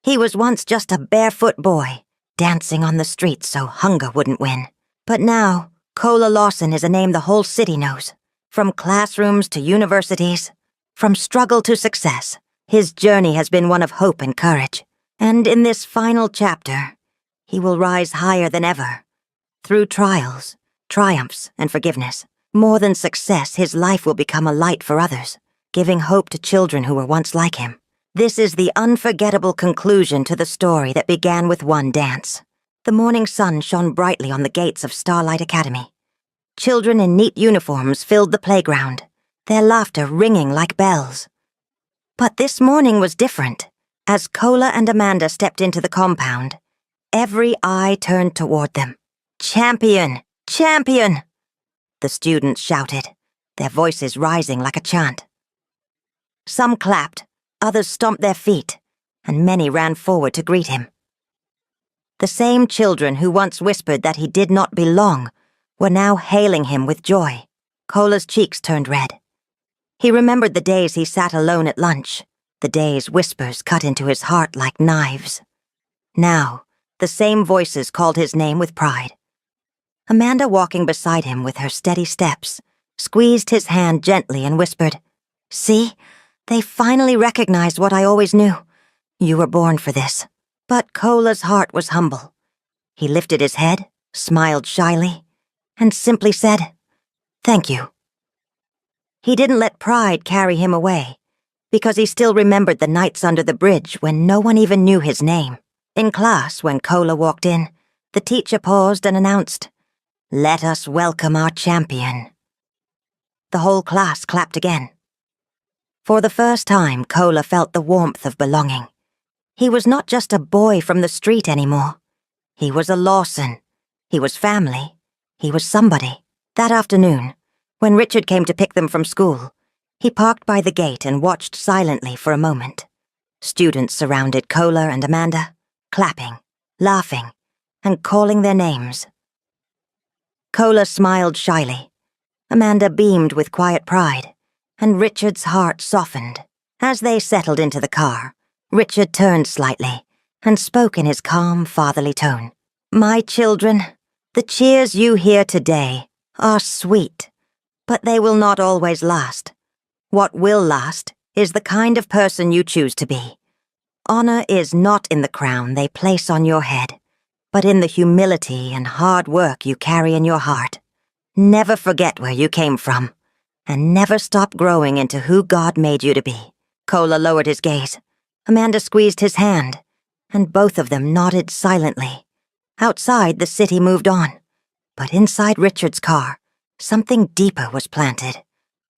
He was once just a barefoot boy, dancing on the streets so hunger wouldn't win. But now, Cola Lawson is a name the whole city knows. From classrooms to universities, from struggle to success, his journey has been one of hope and courage. And in this final chapter, he will rise higher than ever. Through trials, triumphs, and forgiveness. More than success, his life will become a light for others, giving hope to children who were once like him. This is the unforgettable conclusion to the story that began with one dance. The morning sun shone brightly on the gates of Starlight Academy. Children in neat uniforms filled the playground, their laughter ringing like bells. But this morning was different. As Cola and Amanda stepped into the compound, every eye turned toward them. "Champion! Champion!" the students shouted, their voices rising like a chant. Some clapped, others stomped their feet, and many ran forward to greet him. The same children who once whispered that he did not belong were now hailing him with joy. Cola's cheeks turned red. He remembered the days he sat alone at lunch, the days whispers cut into his heart like knives. Now, the same voices called his name with pride. Amanda, walking beside him with her steady steps, squeezed his hand gently and whispered, "See, they finally recognized what I always knew. You were born for this." But Cola's heart was humble. He lifted his head, smiled shyly, and simply said, "Thank you." He didn't let pride carry him away, because he still remembered the nights under the bridge when no one even knew his name. In class, when Cola walked in, the teacher paused and announced, "Let us welcome our champion." The whole class clapped again. For the first time, Cola felt the warmth of belonging. He was not just a boy from the street anymore. He was a Lawson. He was family. He was somebody. That afternoon, when Richard came to pick them from school, he parked by the gate and watched silently for a moment. Students surrounded Cola and Amanda, clapping, laughing, and calling their names. Cola smiled shyly. Amanda beamed with quiet pride, and Richard's heart softened. As they settled into the car, Richard turned slightly and spoke in his calm, fatherly tone. "My children, the cheers you hear today are sweet, but they will not always last. What will last is the kind of person you choose to be. Honor is not in the crown they place on your head, but in the humility and hard work you carry in your heart. Never forget where you came from, and never stop growing into who God made you to be." Cola lowered his gaze. Amanda squeezed his hand, and both of them nodded silently. Outside, the city moved on, but inside Richard's car, something deeper was planted,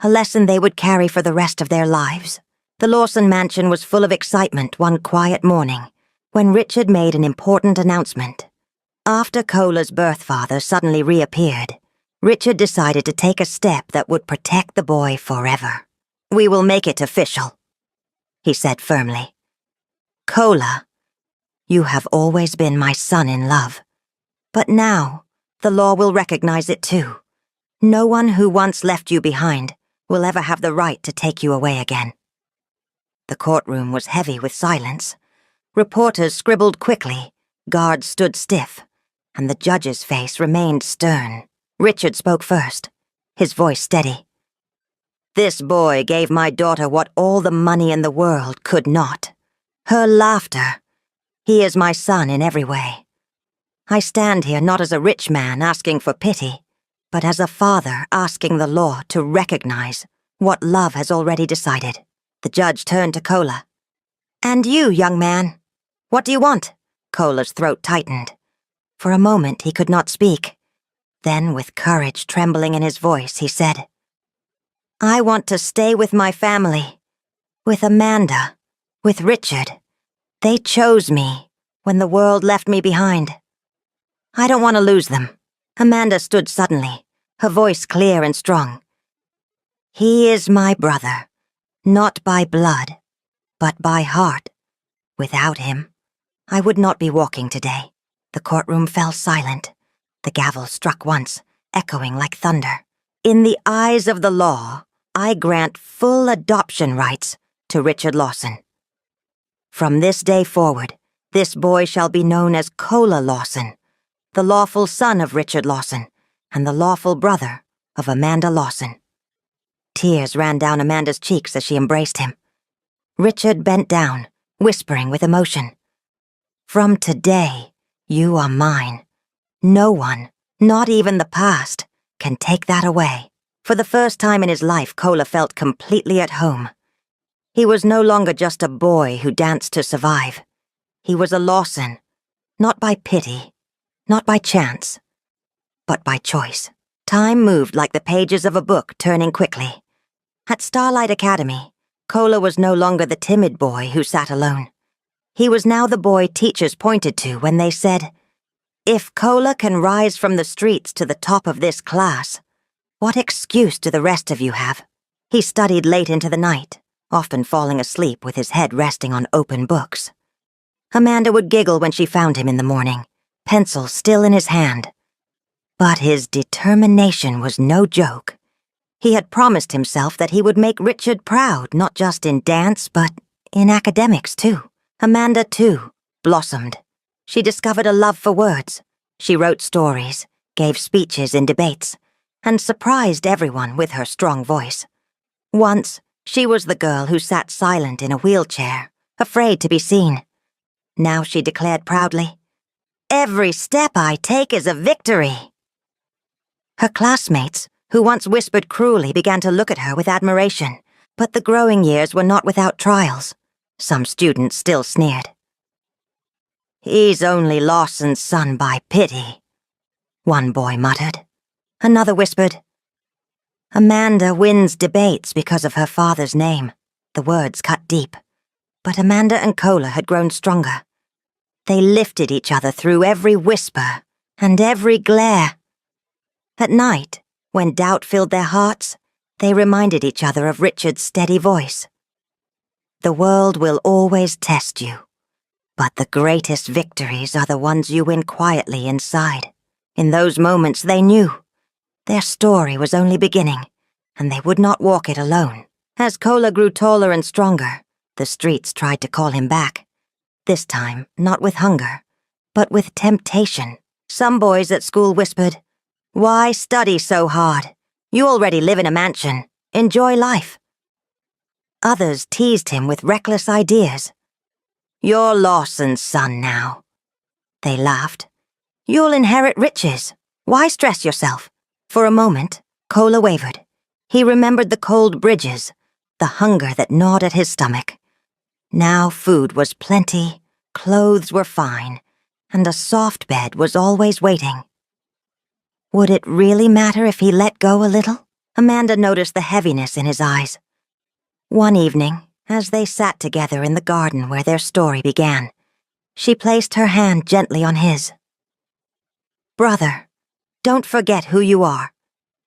a lesson they would carry for the rest of their lives. The Lawson mansion was full of excitement one quiet morning, when Richard made an important announcement. After Cola's birth father suddenly reappeared, Richard decided to take a step that would protect the boy forever. "We will make it official," he said firmly. "Cola, you have always been my son in love. But now, the law will recognize it too. No one who once left you behind will ever have the right to take you away again." The courtroom was heavy with silence. Reporters scribbled quickly, guards stood stiff, and the judge's face remained stern. Richard spoke first, his voice steady. "This boy gave my daughter what all the money in the world could not. Her laughter. He is my son in every way. I stand here not as a rich man asking for pity, but as a father asking the law to recognize what love has already decided." The judge turned to Cola. "And you, young man, what do you want?" Cola's throat tightened. For a moment he could not speak. Then, with courage trembling in his voice, he said, "I want to stay with my family, with Amanda, with Richard. They chose me when the world left me behind. I don't want to lose them." Amanda stood suddenly, her voice clear and strong. "He is my brother, not by blood, but by heart. Without him, I would not be walking today." The courtroom fell silent. The gavel struck once, echoing like thunder. "In the eyes of the law, I grant full adoption rights to Richard Lawson." From this day forward, this boy shall be known as Cola Lawson, the lawful son of Richard Lawson, and the lawful brother of Amanda Lawson. Tears ran down Amanda's cheeks as she embraced him. Richard bent down, whispering with emotion, "From today, you are mine. No one, not even the past, can take that away." For the first time in his life, Cola felt completely at home. He was no longer just a boy who danced to survive. He was a Lawson, not by pity, not by chance, but by choice. Time moved like the pages of a book, turning quickly. At Starlight Academy, Cola was no longer the timid boy who sat alone. He was now the boy teachers pointed to when they said, "If Cola can rise from the streets to the top of this class, what excuse do the rest of you have?" He studied late into the night, often falling asleep with his head resting on open books. Amanda would giggle when she found him in the morning, pencil still in his hand. But his determination was no joke. He had promised himself that he would make Richard proud, not just in dance, but in academics, too. Amanda, too, blossomed. She discovered a love for words. She wrote stories, gave speeches in debates, and surprised everyone with her strong voice. Once, she was the girl who sat silent in a wheelchair, afraid to be seen. Now she declared proudly, "Every step I take is a victory." Her classmates, who once whispered cruelly, began to look at her with admiration, but the growing years were not without trials. Some students still sneered. "He's only Lawson's son by pity," one boy muttered. Another whispered, "Amanda wins debates because of her father's name." The words cut deep, but Amanda and Cola had grown stronger. They lifted each other through every whisper and every glare. At night, when doubt filled their hearts, they reminded each other of Richard's steady voice. "The world will always test you, but the greatest victories are the ones you win quietly inside." In those moments, they knew their story was only beginning, and they would not walk it alone. As Cola grew taller and stronger, the streets tried to call him back. This time, not with hunger, but with temptation. Some boys at school whispered, "Why study so hard? You already live in a mansion. Enjoy life." Others teased him with reckless ideas. "You're Lawson's son now." They laughed. "You'll inherit riches. Why stress yourself?" For a moment, Cola wavered. He remembered the cold bridges, the hunger that gnawed at his stomach. Now food was plenty, clothes were fine, and a soft bed was always waiting. Would it really matter if he let go a little? Amanda noticed the heaviness in his eyes. One evening, as they sat together in the garden where their story began, she placed her hand gently on his. "Brother, don't forget who you are.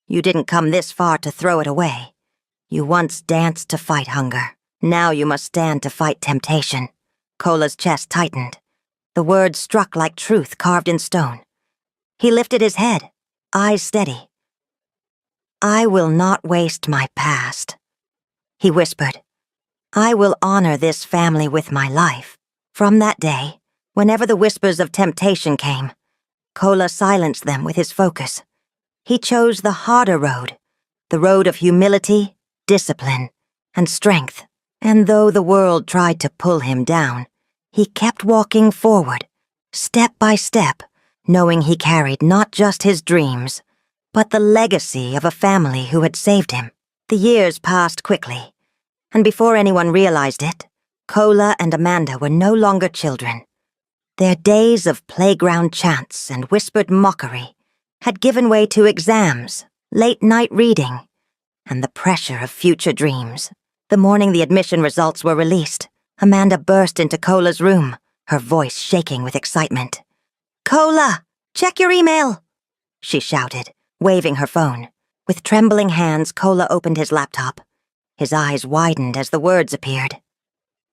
You didn't come this far to throw it away. You once danced to fight hunger. Now you must stand to fight temptation." Cola's chest tightened. The words struck like truth carved in stone. He lifted his head, eyes steady. "I will not waste my past," he whispered. "I will honor this family with my life." From that day, whenever the whispers of temptation came, Cola silenced them with his focus. He chose the harder road, the road of humility, discipline, and strength. And though the world tried to pull him down, he kept walking forward, step by step, knowing he carried not just his dreams, but the legacy of a family who had saved him. The years passed quickly, and before anyone realized it, Cola and Amanda were no longer children. Their days of playground chants and whispered mockery had given way to exams, late-night reading, and the pressure of future dreams. The morning the admission results were released, Amanda burst into Cola's room, her voice shaking with excitement. "Cola, check your email!" she shouted, waving her phone. With trembling hands, Cola opened his laptop. His eyes widened as the words appeared.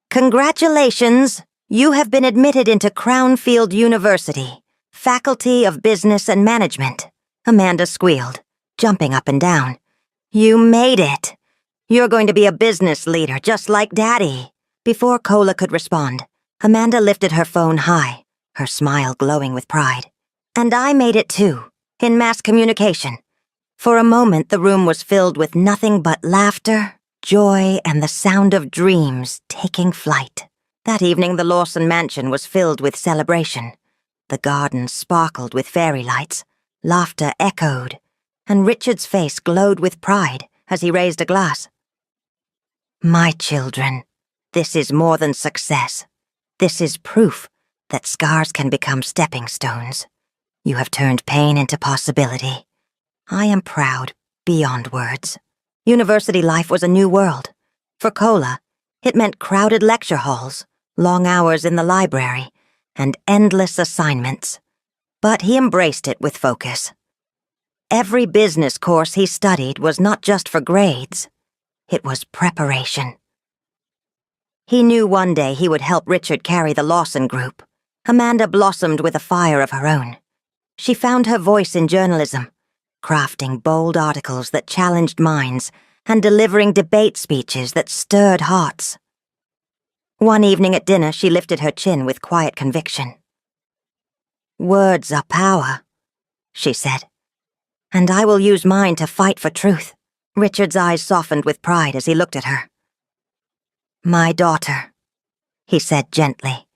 "Congratulations! You have been admitted into Crownfield University, Faculty of Business and Management," Amanda squealed, jumping up and down. "You made it! You're going to be a business leader just like Daddy." Before Cola could respond, Amanda lifted her phone high, her smile glowing with pride. And I made it too, in mass communication. For a moment, the room was filled with nothing but laughter, joy, and the sound of dreams taking flight. That evening, the Lawson mansion was filled with celebration. The garden sparkled with fairy lights, laughter echoed, and Richard's face glowed with pride as he raised a glass. My children, this is more than success. This is proof that scars can become stepping stones. You have turned pain into possibility. I am proud beyond words. University life was a new world. For Cola, it meant crowded lecture halls, long hours in the library, and endless assignments. But he embraced it with focus. Every business course he studied was not just for grades. It was preparation. He knew one day he would help Richard carry the Lawson Group. Amanda blossomed with a fire of her own. She found her voice in journalism, crafting bold articles that challenged minds and delivering debate speeches that stirred hearts. One evening at dinner, she lifted her chin with quiet conviction. Words are power, she said, and I will use mine to fight for truth. Richard's eyes softened with pride as he looked at her. My daughter, he said gently,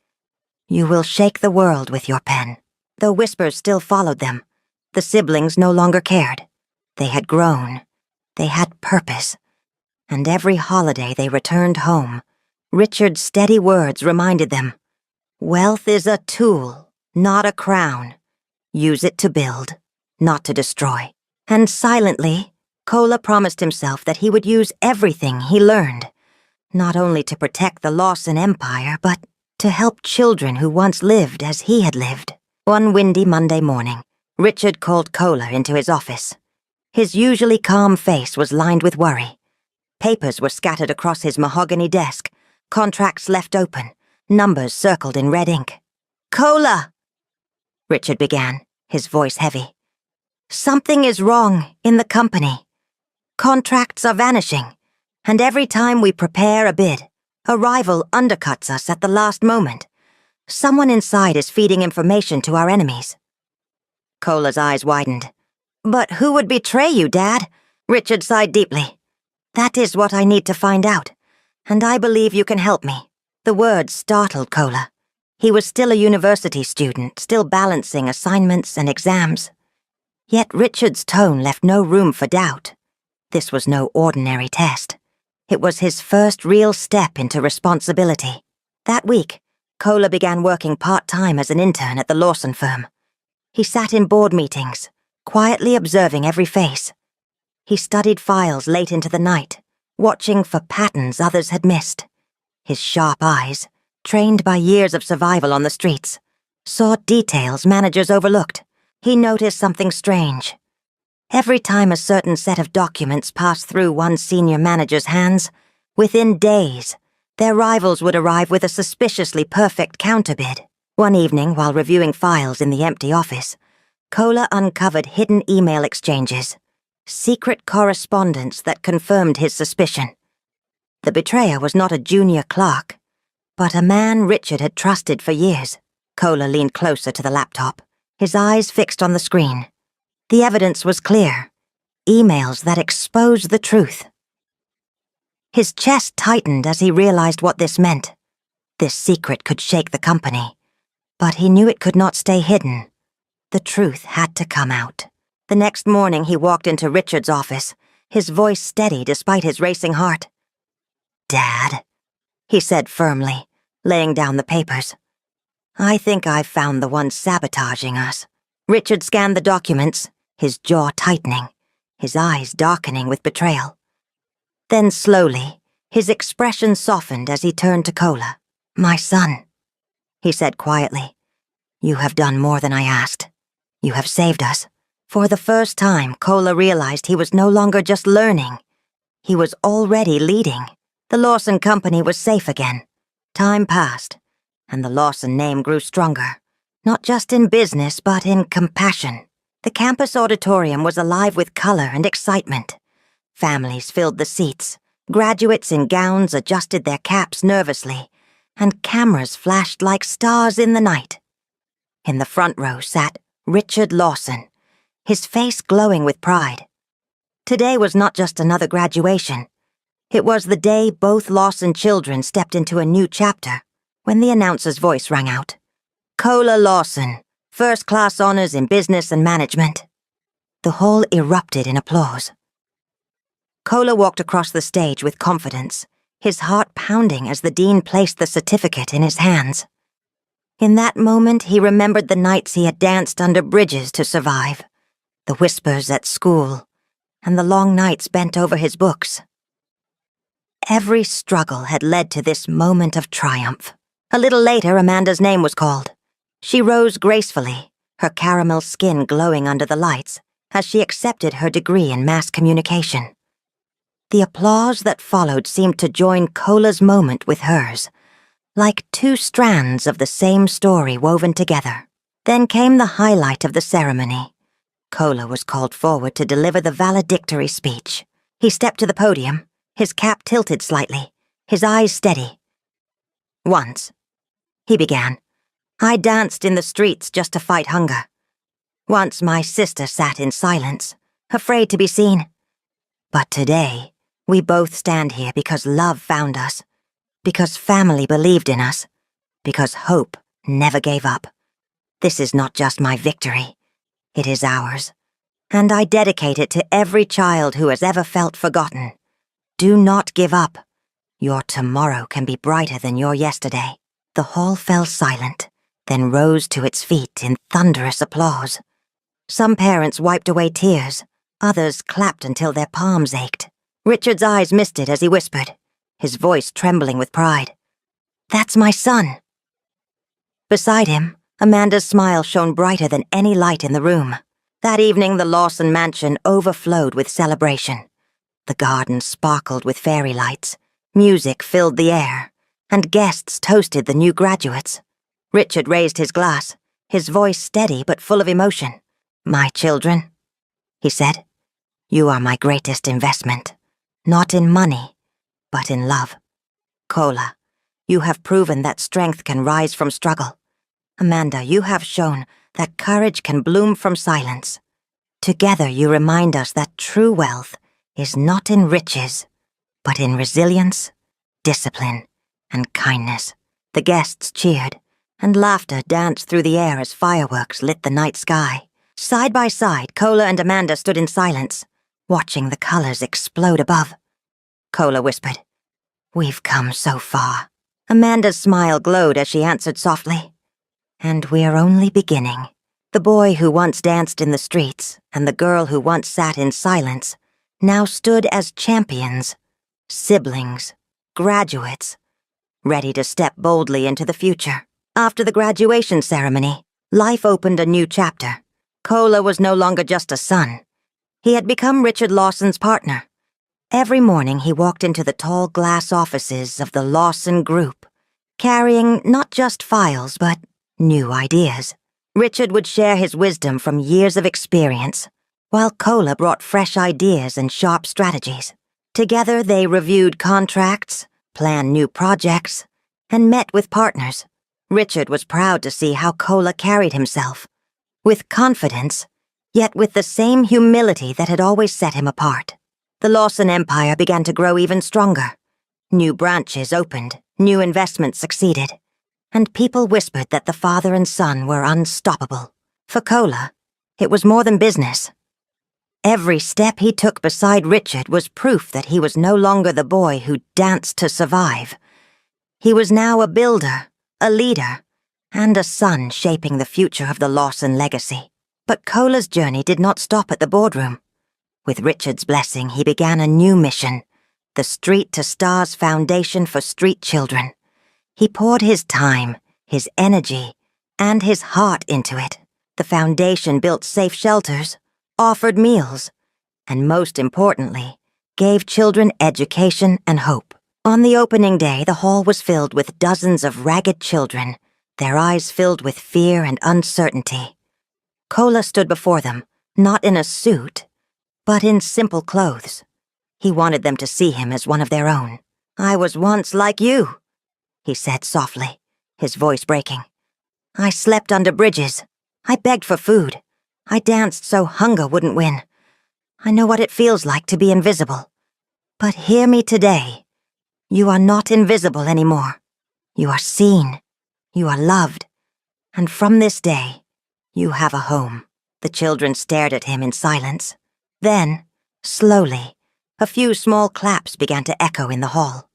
you will shake the world with your pen. Though whispers still followed them, the siblings no longer cared. They had grown. They had purpose. And every holiday they returned home, Richard's steady words reminded them, wealth is a tool, not a crown. Use it to build, not to destroy. And silently, Cola promised himself that he would use everything he learned, not only to protect the Lawson empire, but to help children who once lived as he had lived. One windy Monday morning, Richard called Cola into his office. His usually calm face was lined with worry. Papers were scattered across his mahogany desk, contracts left open, numbers circled in red ink. Cola! Richard began, his voice heavy. Something is wrong in the company. Contracts are vanishing, and every time we prepare a bid, a rival undercuts us at the last moment. Someone inside is feeding information to our enemies. Cola's eyes widened. But who would betray you, Dad? Richard sighed deeply. That is what I need to find out, and I believe you can help me. The words startled Cola. He was still a university student, still balancing assignments and exams. Yet Richard's tone left no room for doubt. This was no ordinary test. It was his first real step into responsibility. That week, Cola began working part-time as an intern at the Lawson firm. He sat in board meetings, quietly observing every face. He studied files late into the night, watching for patterns others had missed. His sharp eyes, trained by years of survival on the streets, saw details managers overlooked. He noticed something strange. Every time a certain set of documents passed through one senior manager's hands, within days, their rivals would arrive with a suspiciously perfect counterbid. One evening, while reviewing files in the empty office, Cola uncovered hidden email exchanges, secret correspondence that confirmed his suspicion. The betrayer was not a junior clerk, but a man Richard had trusted for years. Cola leaned closer to the laptop, his eyes fixed on the screen. The evidence was clear. Emails that exposed the truth. His chest tightened as he realized what this meant. This secret could shake the company, but he knew it could not stay hidden. The truth had to come out. The next morning he walked into Richard's office, his voice steady despite his racing heart. Dad, he said firmly, laying down the papers. I think I've found the one sabotaging us. Richard scanned the documents, his jaw tightening, his eyes darkening with betrayal. Then slowly, his expression softened as he turned to Cola. My son, he said quietly, you have done more than I asked. You have saved us. For the first time, Cola realized he was no longer just learning. He was already leading. The Lawson Company was safe again. Time passed, and the Lawson name grew stronger, not just in business but in compassion. The campus auditorium was alive with color and excitement. Families filled the seats. Graduates in gowns adjusted their caps nervously, and cameras flashed like stars in the night. In the front row sat Richard Lawson, his face glowing with pride. Today was not just another graduation. It was the day both Lawson children stepped into a new chapter, when the announcer's voice rang out. Cola Lawson, first-class honors in business and management. The hall erupted in applause. Cola walked across the stage with confidence, his heart pounding as the dean placed the certificate in his hands. In that moment, he remembered the nights he had danced under bridges to survive, the whispers at school, and the long nights bent over his books. Every struggle had led to this moment of triumph. A little later, Amanda's name was called. She rose gracefully, her caramel skin glowing under the lights, as she accepted her degree in mass communication. The applause that followed seemed to join Cola's moment with hers, like two strands of the same story woven together. Then came the highlight of the ceremony. Cola was called forward to deliver the valedictory speech. He stepped to the podium, his cap tilted slightly, his eyes steady. Once, he began, I danced in the streets just to fight hunger. Once my sister sat in silence, afraid to be seen. But today, we both stand here because love found us, because family believed in us, because hope never gave up. This is not just my victory, it is ours, and I dedicate it to every child who has ever felt forgotten. Do not give up. Your tomorrow can be brighter than your yesterday. The hall fell silent, then rose to its feet in thunderous applause. Some parents wiped away tears, others clapped until their palms ached. Richard's eyes misted as he whispered, his voice trembling with pride. That's my son. Beside him, Amanda's smile shone brighter than any light in the room. That evening, the Lawson mansion overflowed with celebration. The garden sparkled with fairy lights, music filled the air, and guests toasted the new graduates. Richard raised his glass, his voice steady but full of emotion. My children, he said, you are my greatest investment, not in money, but in love. Cola, you have proven that strength can rise from struggle. Amanda, you have shown that courage can bloom from silence. Together you remind us that true wealth is not in riches, but in resilience, discipline, and kindness. The guests cheered, and laughter danced through the air as fireworks lit the night sky. Side by side, Cola and Amanda stood in silence, watching the colors explode above. Cola whispered, We've come so far. Amanda's smile glowed as she answered softly, And we're only beginning. The boy who once danced in the streets and the girl who once sat in silence now stood as champions, siblings, graduates, ready to step boldly into the future. After the graduation ceremony, life opened a new chapter. Cola was no longer just a son. He had become Richard Lawson's partner. Every morning he walked into the tall glass offices of the Lawson Group, carrying not just files but new ideas. Richard would share his wisdom from years of experience, while Cola brought fresh ideas and sharp strategies. Together they reviewed contracts, planned new projects, and met with partners. Richard was proud to see how Cola carried himself, with confidence, yet with the same humility that had always set him apart. The Lawson empire began to grow even stronger. New branches opened, new investments succeeded, and people whispered that the father and son were unstoppable. For Cola, it was more than business. Every step he took beside Richard was proof that he was no longer the boy who danced to survive. He was now a builder, a leader, and a son shaping the future of the Lawson legacy. But Cola's journey did not stop at the boardroom. With Richard's blessing, he began a new mission, the Street to Stars Foundation for Street Children. He poured his time, his energy, and his heart into it. The foundation built safe shelters, offered meals, and most importantly, gave children education and hope. On the opening day, the hall was filled with dozens of ragged children, their eyes filled with fear and uncertainty. Cola stood before them, not in a suit, but in simple clothes. He wanted them to see him as one of their own. I was once like you, he said softly, his voice breaking. I slept under bridges. I begged for food. I danced so hunger wouldn't win. I know what it feels like to be invisible. But hear me today. You are not invisible anymore. You are seen. You are loved. And from this day, you have a home. The children stared at him in silence. Then, slowly, a few small claps began to echo in the hall.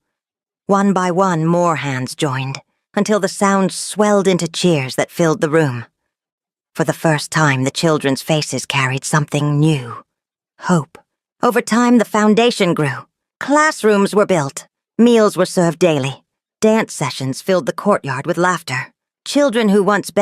One by one, more hands joined, until the sound swelled into cheers that filled the room. For the first time, the children's faces carried something new. Hope. Over time, the foundation grew. Classrooms were built. Meals were served daily. Dance sessions filled the courtyard with laughter. Children who once begged